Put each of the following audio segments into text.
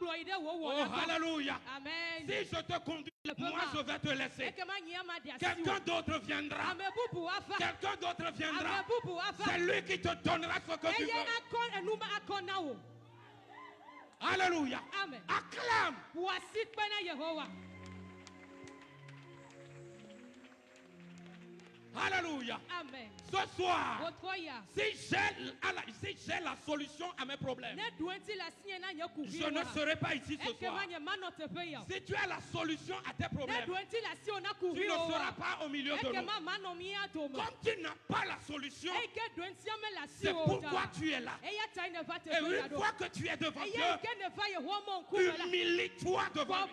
Oh, alléluia. Amen. Si je te conduis, moi je vais te laisser. Quelqu'un d'autre viendra. Quelqu'un d'autre viendra. C'est lui qui te donnera ce que tu veux. Alléluia. Amen. Acclame. Alléluia. Amen. Ce soir, si j'ai la solution à mes problèmes, je ne serai pas ici ce soir. Si tu as la solution à tes problèmes, tu ne seras pas au milieu de nous. Comme tu n'as pas la solution, c'est pourquoi tu es là. Et une fois que tu es devant Dieu, humilie-toi devant lui.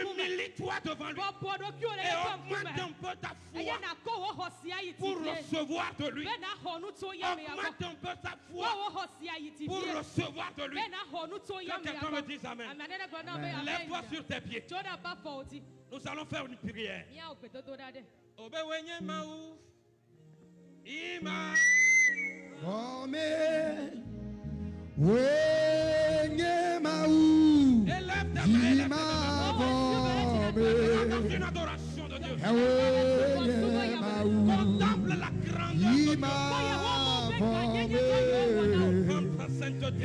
Humilie-toi devant lui. Et augmente un peu ta foi pour recevoir de lui. Augmente un peu ta foi pour recevoir de lui. Que quelqu'un me dise Amen. Lève-toi sur tes pieds. Nous allons faire une prière. Ima. Élève ta main. Dans une adoration de Dieu. Contemple la grandeur de Dieu. Comme ta sainteté.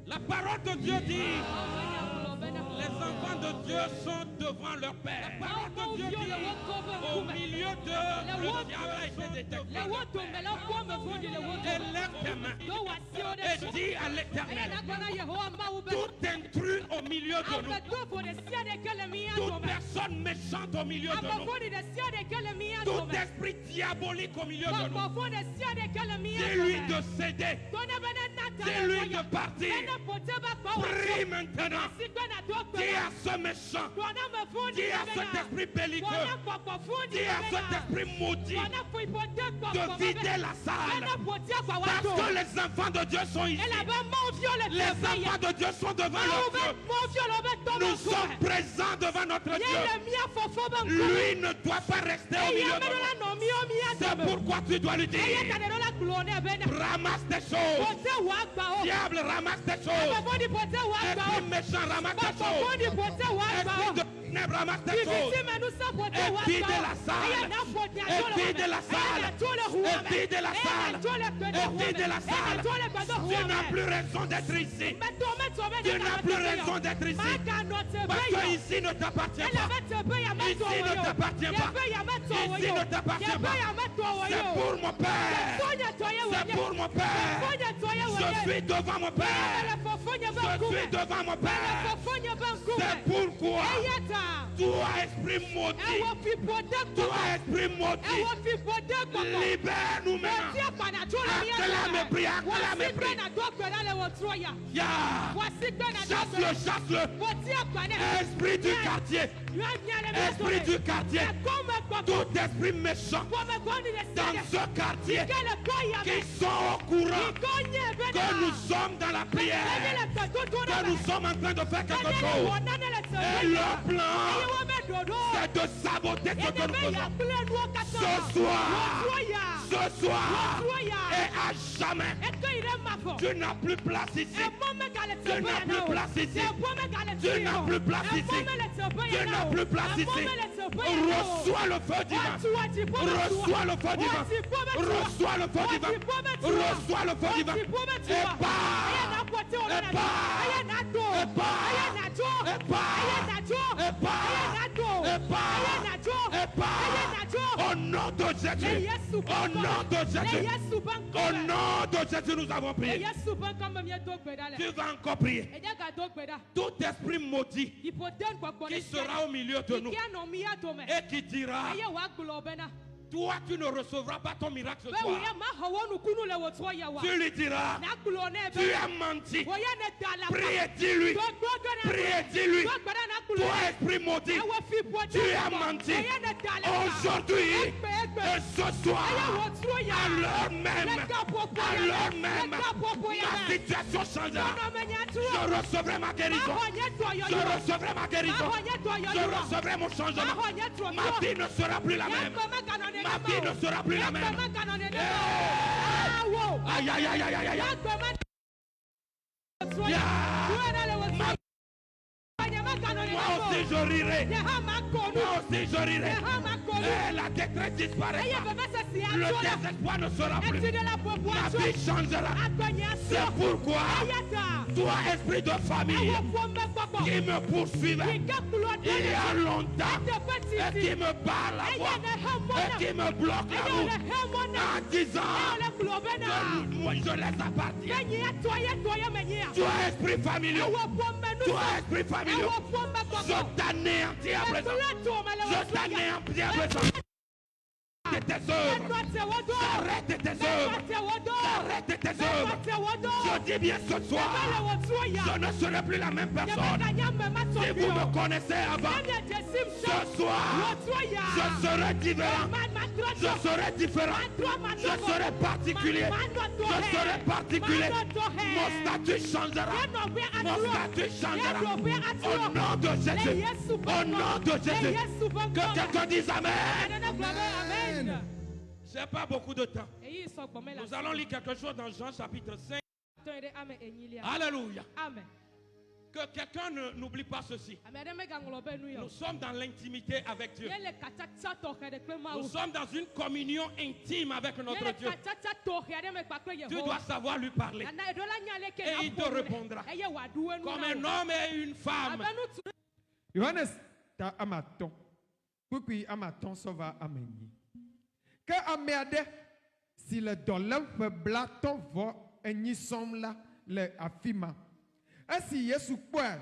La parole de Dieu dit, les enfants de Dieu sont devant leur Père. La parole de Dieu dit, au milieu d'eux, le diable a été détecté. Élève tes mains et dis à l'Éternel, tout intrus au milieu de nous, toute personne méchante au milieu de nous, tout esprit diabolique au milieu de nous, dis-lui de céder, dis-lui de partir. Prie maintenant. Dis à ce méchant, dis à cet esprit belliqueux, dis à cet esprit maudit de vider la salle. Parce que les enfants de Dieu sont ici. Les enfants de Dieu sont devant leur Dieu. Nous sommes présents devant notre Dieu. Lui ne doit pas rester au milieu de nous. C'est pourquoi tu dois lui dire, ramasse tes choses. Diable, ramasse tes choses. Esprit méchant, ramasse tes choses. Esprit de ténèbres, ramasse tes choses. Et vide la salle. Et vide la salle. Et vide la salle. Et vide la salle. Tu n'as plus raison d'être ici. Tu n'as plus raison d'être ici. Parce que ici ne t'appartient pas. Ici ne t'appartient pas. Ici ne t'appartient pas. C'est pour mon Père. C'est pour mon Père. Je suis devant mon Père. Je suis devant mon Père. C'est pourquoi toi esprit maudit, toi esprit maudit, libère-nous maintenant. Acclame et prie, acclame et prie. Chasse-le, chasse-le. Esprit du quartier, esprit du quartier, tout esprit méchant dans ce quartier qui sont au courant que nous sommes dans la prière, que nous sommes en train de faire quelque chose. Et leur plan, c'est de saboter ce que nous faisons. Ce soir, Ce soir et à jamais, tu n'as plus place ici. Tu n'as plus place ici. Tu n'as plus place ici. Tu n'as plus place ici. Reçois le feu divin. Reçois le feu divin. Reçois le feu divin. Reçois le feu divin. Et pars. Et pars. Et pars. Et pars. Et pars. Et pars. Et pars. Au nom de Jésus. Au nom de Jésus. Au nom de Jésus, nous avons prié. Tu vas encore prier. Tout esprit maudit qui sera au milieu de nous et qui dira: toi, tu ne recevras pas ton miracle ce soir. Tu lui diras: tu as menti. Prie et dis-lui. Prie et dis-lui. Toi, esprit maudit, tu as menti. Aujourd'hui et ce soir, à l'heure même, ma situation changera. Je recevrai ma guérison. Je recevrai ma guérison. Je recevrai mon changement. Ma vie ne sera plus la même. Ma vie ne sera plus la même. Aïe, aïe, aïe, aïe, aïe, aïe. Moi aussi je rirai. Moi aussi je rirai. La détresse disparaîtra. Le désespoir ne sera plus. Ma vie changera. C'est pourquoi toi, esprit de famille qui me poursuivait il y a longtemps et qui me barre la voie et qui me bloque la route en disant que moi je les appartiens. Toi, esprit familial, toi, esprit familial, je t'anéantis à présent. Je t'anéantis à présent. Tes œuvres. Arrête tes œuvres. Arrête tes œuvres. Je dis bien ce soir, je ne serai plus la même personne. Si vous me connaissez avant, ce soir, je serai différent. Je serai différent. Je serai particulier. Je serai particulier. Mon statut changera. Mon statut changera. Au nom de Jésus. Au nom de Jésus. Que quelqu'un dise Amen. Ce n'est pas beaucoup de temps. Nous allons lire quelque chose dans Jean chapitre 5. Alléluia. Amen. Que quelqu'un n'oublie pas ceci. Nous sommes dans l'intimité avec Dieu. Nous sommes dans une communion intime avec notre Dieu. Tu dois savoir lui parler. Et il te répondra. Comme un homme et une femme. Johannes ta amaton. Puis amaton sauva ameni. Que améade si le dollar fait blaton va eni som la le afima. Asi Yesu kwa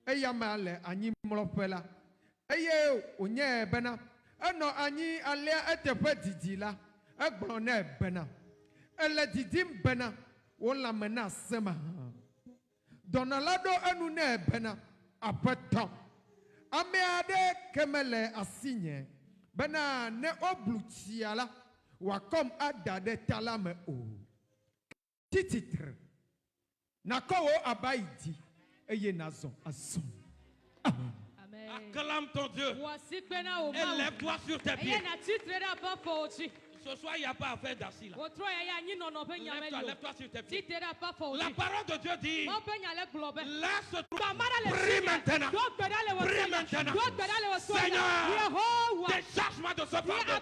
eyama le anyi mlope la. Eye onye bena eno anyi ale etepe didi la. Egbon na bena. Ele didi bena won mena sema. Donalado enu na bena apeton. Améade kemele asinye. Bena ne obluchiala wa comme adade talame o. Titre. Nakowo abaidi eye nazon azon. Amen. Acclame ton Dieu. Et lève-toi sur tes pieds. Ce soir, il n'y a pas à faire d'assis là. Lève-toi sur tes pieds. La parole de Dieu dit: laisse prie maintenant. Prie maintenant. Seigneur, décharge-moi de ce fardeau.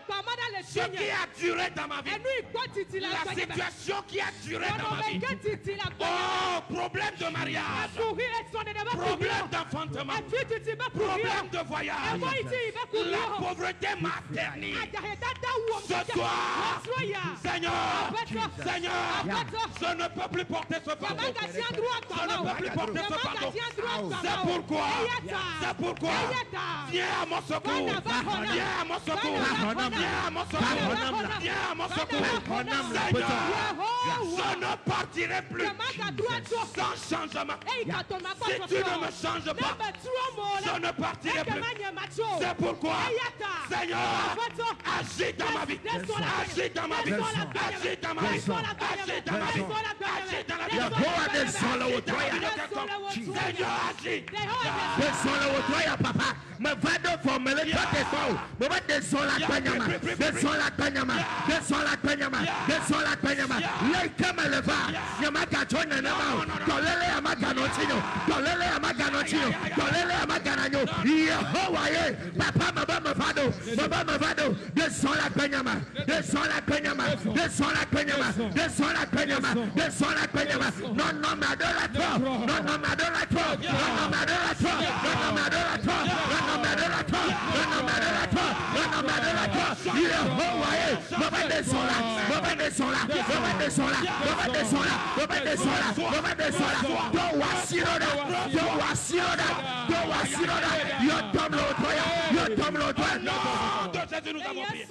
Ce qui a duré dans ma vie. La situation qui a duré dans ma vie. Oh, problème de mariage. Problème d'enfantement. Problème de voyage. La pauvreté maternelle. Ce soir, Seigneur, je ne peux plus porter ce fardeau. Je ne peux plus porter ce fardeau. C'est pourquoi, viens à mon secours. Viens à mon secours. Viens à mon secours. Viens à mon secours. Seigneur, je ne partirai plus sans changement. Si tu ne me changes pas, je ne partirai plus. C'est pourquoi, Seigneur, agis dans ma vie. Agis dans ma vie. Agis dans ma vie. Agis dans ma vie. Agis dans la vie. Seigneur, agis. Papa. Me vado for me le tote for. Me va descendre la tanyama. Descendre la tanyama. Descendre la Penyama, descends la Penyama, Lekama Leva, Yamaka Tonanama, Tolele Amaganotino, Tolele Amaganotino, Tolele Amaganano, Yehovah, Papa Mabamavado, Mabamavado, descends la Penyama, descends la Penyama, descends la Penyama, descends la Penyama, descends la Penyama, non, non, m'adore-toi, non, non, m'adore-toi, non, non, m'adore-toi, non, non, m'adore-toi, non, non, m'adore-toi, non, non, m'adore-toi, non, non, m'adore-toi, Yehovah, Baba descends là, Baba descends là, Baba descends là, Baba descends là, Baba descends là, Baba descends là, don't wasiroda, don't wasiroda, don't wasiroda, yo tombe l'autoya, yo tombe l'autoya, non, Jésus nous avons prié.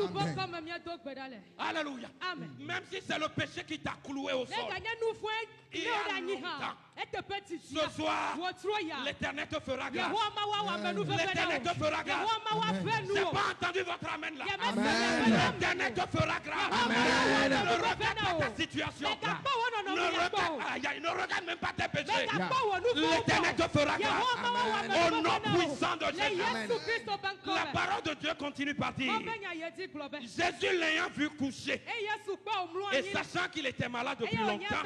Alléluia. Amen. Même si c'est le péché qui t'a cloué au sol. Ce soir, l'Éternel te fera grâce. L'Éternel te fera grâce. Je n'ai pas entendu votre amen là. L'Éternel te fera grâce. Ne regarde pas ta situation. Ne regarde même pas tes péchés. L'Éternel te fera grâce. Au nom puissant de Jésus. La parole de Dieu continue par dire. Jésus l'ayant vu coucher et sachant qu'il était malade depuis longtemps,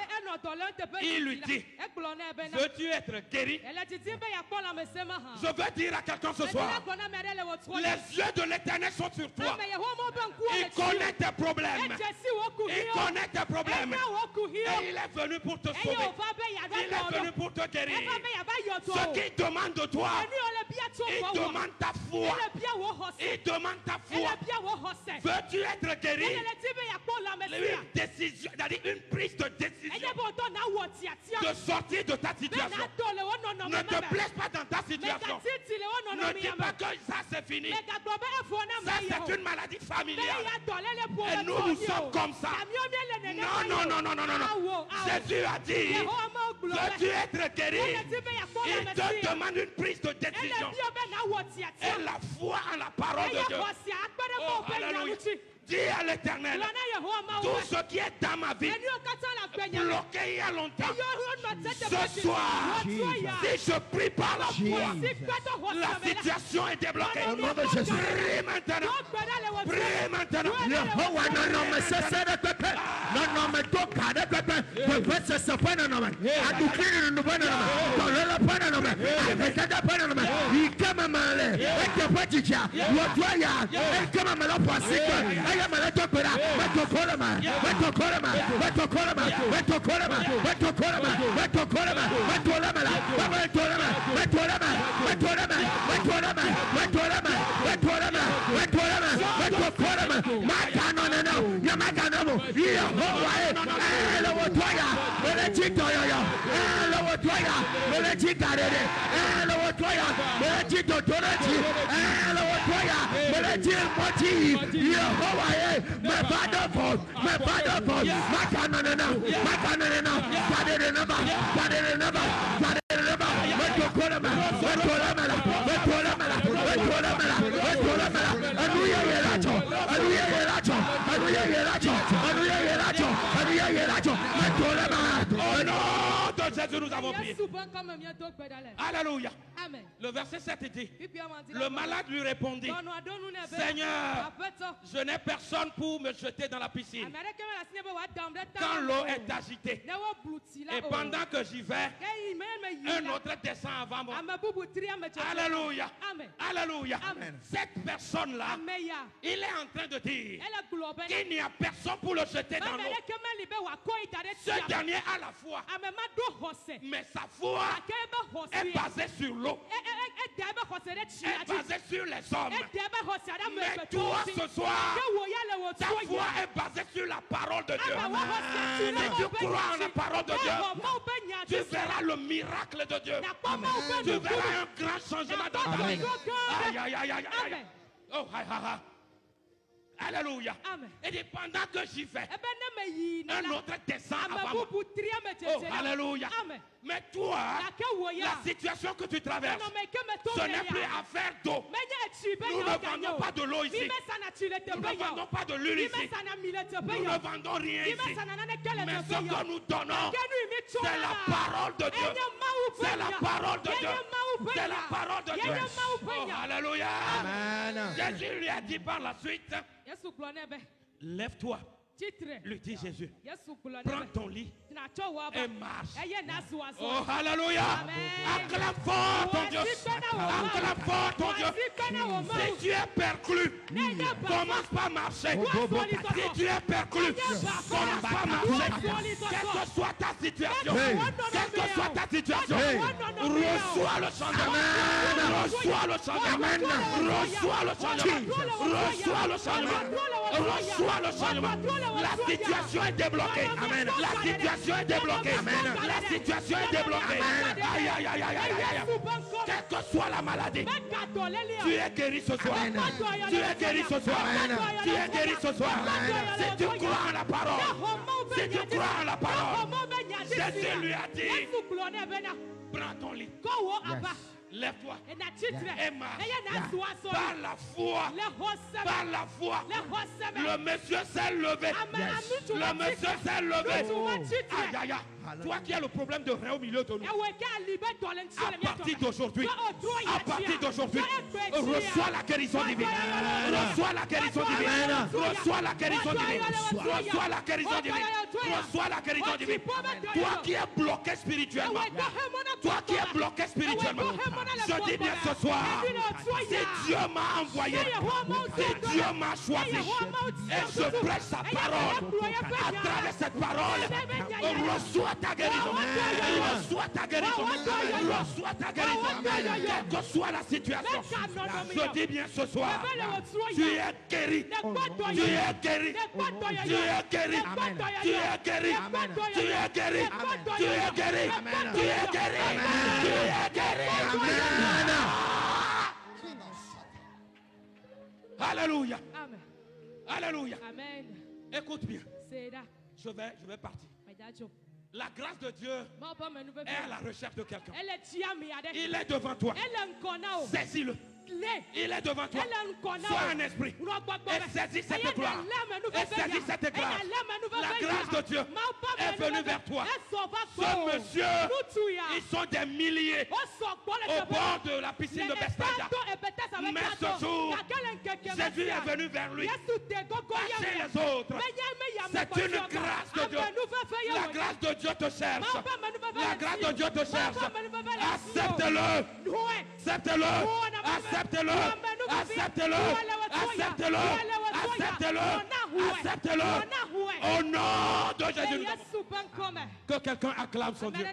il lui dit, veux-tu être guéri? Je veux dire à quelqu'un ce soir, les yeux de l'Éternel sont sur toi. Il connaît tes problèmes. Il connaît tes problèmes. Et il est venu pour te sauver. Il est venu pour te guérir. Ce qu'il demande de toi, il demande ta foi. Il demande ta foi. Veux-tu être guéri? Une décision, c'est-à-dire une prise de décision de sortir de ta situation. Ne te blesse pas dans ta situation. Ne dis pas que ça c'est fini. Ça c'est une maladie familiale. Et nous sommes comme ça. Non, non, non, non, non, non, non. Jésus a dit, veux-tu être guéri? Il te demande une prise de décision. Et la foi en la parole de Dieu. Oh, alléluia. Dis à l'Éternel, tout ce qui est dans ma vie, bloqué il y a longtemps, ce soir, si je prie par la foi, la situation est débloquée. Prie maintenant. Prie maintenant. Non, non, mais c'est ça de pépé. Non, non, mais toka de pépé. Pépé, c'est ce point de nom. Adoucline de nous point de nom. Dans le point de nom. Avec le point de nom. Il comme un malais. Et que petit chat. L'autoya. Et comme un malais passé. I am a little bit of Coloma, Coloma, Coloma, Coloma, Jésus, nous avons prié. Alléluia. Amen. Le verset 7 dit, le malade lui répondit, Seigneur, je n'ai personne pour me jeter dans la piscine quand l'eau est agitée. Et pendant que j'y vais, un autre descend avant moi. Alléluia. Alléluia. Cette personne-là, il est en train de dire qu'il n'y a personne pour le jeter dans l'eau. Ce dernier a la foi, mais sa foi est basée sur l'eau, est basée sur les hommes. Mais toi ce soir, ta foi est basée sur la parole de Dieu. Si tu crois en la parole de Dieu, tu verras le miracle de Dieu. Tu verras un grand changement dans ta vie. Aïe, aïe, aïe, aïe, aïe. Oh, aïe, aïe, aïe. Alléluia. Amen. Et pendant que j'y vais, un autre descend avant moi. Oh, alléluia. Amen. Mais toi, la situation que tu traverses, ce n'est plus affaire d'eau. Nous ne vendons pas de l'eau ici. Nous ne vendons pas de l'huile ici. Nous ne vendons rien ici. Mais ce que nous donnons, c'est la parole de Dieu. C'est la parole de Dieu. C'est la parole de Dieu. Oh, alléluia. Amen. Jésus lui a dit par la suite, lève-toi, Lui dis Jésus, prends ton lit et marche. Oh, alléluia. Acclame fort ton Dieu. Acclame fort ton Dieu. Si tu es perclus, commence par marcher. Si tu es perclus, commence par marcher. Quelle que soit ta situation, quelle que soit ta situation, reçois le changement. Reçois le changement. Reçois le changement. Reçois le changement. Reçois le changement. La situation est débloquée. Amen. La situation est débloquée. Amen. La situation est débloquée. Aïe, aïe, aïe, aïe, aïe, aïe. Quelle que soit la maladie, tu es guéri ce soir. Tu es guéri ce soir. Tu es guéri ce soir. Si tu crois en la parole, si tu crois en la parole, Jésus lui a dit, prends ton lit. Lève-toi et marche. Par la foi, par la foi, le monsieur s'est levé. Le monsieur s'est levé. Aïe, aïe, aïe. Toi qui as le problème de rein au milieu de nous, à partir d'aujourd'hui, reçois la guérison divine. Reçois la guérison divine. Reçois la guérison divine. Reçois la guérison divine. Reçois la guérison divine. Toi qui es bloqué spirituellement, toi qui es bloqué spirituellement, je dis bien ce soir, si Dieu m'a envoyé, si Dieu m'a choisi, et je prêche sa parole, à travers cette parole, reçois ta guérison. Reçois ta guérison. Reçois ta guérison. Quelle que soit la situation, je dis bien ce soir, tu es guéri. Tu es guéri. Tu es guéri. Tu es guéri. Tu es guéri. Tu es guéri. Tu es guéri. Tu es guéri. Alléluia. Alléluia. Écoute bien. Je vais partir. La grâce de Dieu est à la recherche de quelqu'un. Il est devant toi. Saisis-le. Il est devant toi. Sois un esprit. Et saisis cette gloire. Et saisis cette gloire. La grâce de Dieu est venue vers toi. Ce monsieur, ils sont des milliers au bord de la piscine de Bethsaïda. Mais ce jour, Jésus est venu vers lui. Pas chez les autres. C'est une grâce de Dieu. La grâce de Dieu te cherche. La grâce de Dieu te cherche. Accepte-le. Accepte-le. Accepte-le. Accepte-le. Accepte-le. Accepte-le. Accepte-le. Au nom de Jésus. Que quelqu'un acclame son Dieu.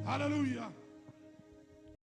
Alléluia.